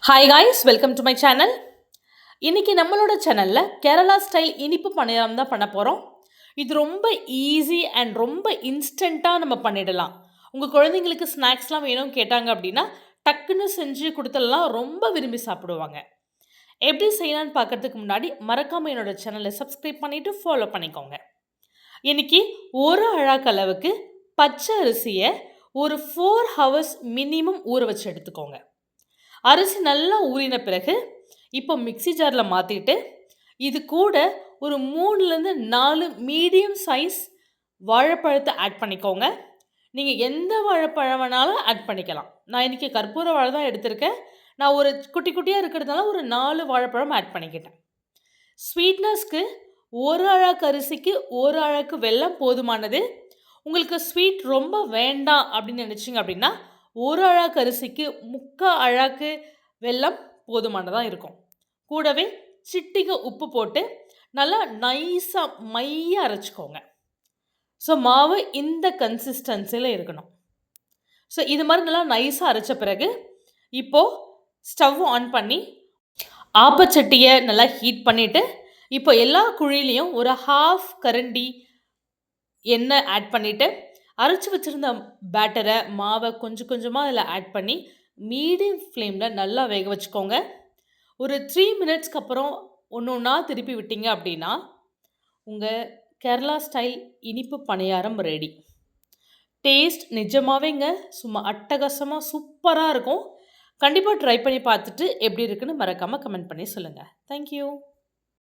Hi guys, welcome to my channel. இன்னைக்கு நம்மளோட சேனலில் கேரளா ஸ்டைல் இனிப்பு பணியாரம் தான் பண்ண போகிறோம். இது ரொம்ப ஈஸி அண்ட் ரொம்ப இன்ஸ்டண்ட்டாக நம்ம பண்ணிடலாம். உங்கள் குழந்தைங்களுக்கு ஸ்நாக்ஸ்லாம் வேணும் கேட்டாங்க அப்படின்னா டக்குன்னு செஞ்சு கொடுத்துடலாம், ரொம்ப விரும்பி சாப்பிடுவாங்க. எப்படி செய்யலான்னு பார்க்கறதுக்கு முன்னாடி மறக்காமல் என்னோட சேனலை சப்ஸ்கிரைப் பண்ணிவிட்டு ஃபாலோ பண்ணிக்கோங்க. இன்னைக்கு ஒரு அழாக்கு அளவுக்கு பச்சை அரிசியை ஒரு 4 ஹவர்ஸ் மினிமம் ஊற வச்சு எடுத்துக்கோங்க. அரிசி நல்லா ஊறின பிறகு இப்போ மிக்ஸி ஜாரில் மாற்றிட்டு இது கூட ஒரு 3லேருந்து 4 மீடியம் சைஸ் வாழைப்பழத்தை ஆட் பண்ணிக்கோங்க. நீங்கள் எந்த வாழைப்பழம் வேணாலும் ஆட் பண்ணிக்கலாம். நான் இன்றைக்கி கற்பூர வாழை தான் எடுத்திருக்கேன். நான் ஒரு குட்டி குட்டியாக இருக்கிறதுனால ஒரு 4 வாழைப்பழம் ஆட் பண்ணிக்கிட்டேன். ஸ்வீட்னஸ்க்கு ஒரு அழாக்கு அரிசிக்கு ஒரு அழாக்கு வெல்லம் போதுமானது. உங்களுக்கு ஸ்வீட் ரொம்ப வேண்டாம் அப்படின்னு நினச்சிங்க அப்படின்னா ஒரு அழாக்கு அரிசிக்கு 3/4 அழாக்கு வெல்லம் போதுமானதாக இருக்கும். கூடவே சிட்டிகை உப்பு போட்டு நல்லா நைஸாக மையாக அரைச்சிக்கோங்க. ஸோ மாவு இந்த கன்சிஸ்டன்சியில் இருக்கணும். ஸோ இது மாதிரி நல்லா நைஸாக அரைச்ச பிறகு இப்போது ஸ்டவ் ஆன் பண்ணி ஆப்பச்சட்டியை நல்லா ஹீட் பண்ணிவிட்டு இப்போ எல்லா குழிலையும் ஒரு 1/2 கரண்டி எண்ணெய் ஆட் பண்ணிவிட்டு அரைச்சி வச்சுருந்த பேட்டரை மாவை கொஞ்சம் கொஞ்சமாக அதில் ஆட் பண்ணி மீடியம் ஃப்ளேமில் நல்லா வேக வச்சுக்கோங்க. ஒரு 3 மினிட்ஸ்க்கு அப்புறம் ஒன்று ஒன்றா திருப்பி விட்டீங்க அப்படின்னா உங்கள் கேரளா ஸ்டைல் இனிப்பு பணியாரம் ரெடி. டேஸ்ட் நிஜமாகவேங்க சும்மா அட்டகாசமாக சூப்பராக இருக்கும். கண்டிப்பாக ட்ரை பண்ணி பார்த்துட்டு எப்படி இருக்குன்னு மறக்காமல் கமெண்ட் பண்ணி சொல்லுங்கள். தேங்க்யூ.